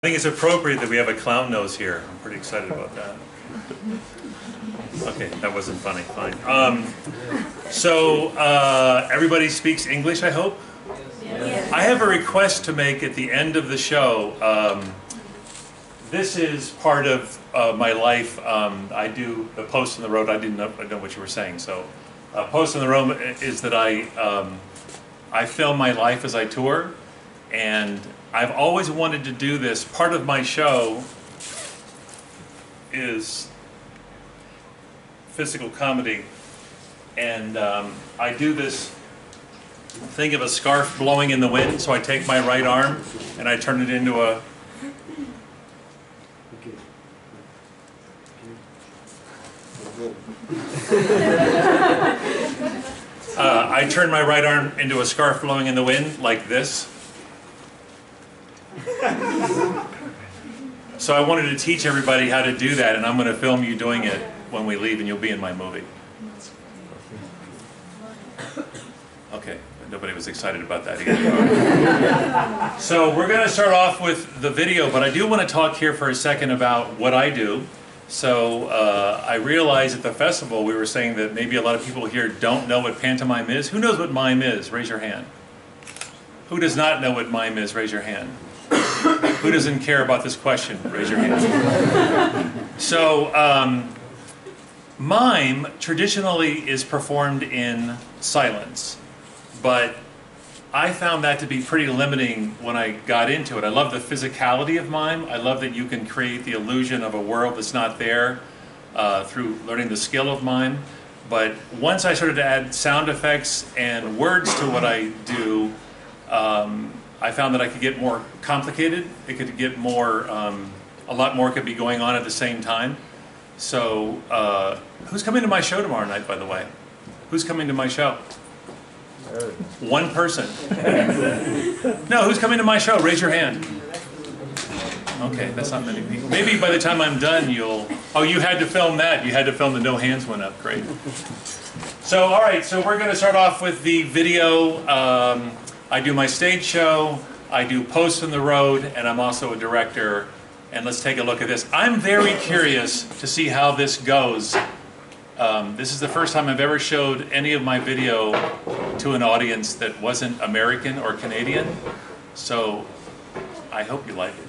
I think it's appropriate that we have a clown nose here. I'm pretty excited about that. Okay, that wasn't funny. Fine. Everybody speaks English, I hope? Yes. I have a request to make at the end of the show. This is part of my life. I do the Post on the Road. I didn't know what you were saying. So, Post on the Road is that I film my life as I tour, and I've always wanted to do this. Part of my show is physical comedy, and I do this thing of a scarf blowing in the wind. So I take my right arm and I turn it into a I turn my right arm into a scarf blowing in the wind, like this. So I wanted to teach everybody how to do that, and I'm going to film you doing it when we leave, and you'll be in my movie. Okay, nobody was excited about that either. So we're going to start off with the video, but I do want to talk here for a second about what I do. So I realized at the festival we were saying that maybe a lot of people here don't know what pantomime is. Who knows what mime is? Raise your hand. Who does not know what mime is? Raise your hand. Who doesn't care about this question? Raise your hand. So mime traditionally is performed in silence, but I found that to be pretty limiting when I got into it. I love the physicality of mime. I love that you can create the illusion of a world that's not there through learning the skill of mime. But once I started to add sound effects and words to what I do, I found that I could get more complicated. It could get more, a lot more could be going on at the same time. So, who's coming to my show tomorrow night, by the way? Who's coming to my show? One person. No, who's coming to my show? Raise your hand. Okay, that's not many people. Maybe by the time I'm done, you'll... Oh, you had to film that. You had to film the no hands went up. Great. So, all right, so we're going to start off with the video. I do my stage show, I do Post on the Road, and I'm also a director. And let's take a look at this. I'm very curious to see how this goes. This is the first time I've ever showed any of my video to an audience that wasn't American or Canadian. So I hope you like it.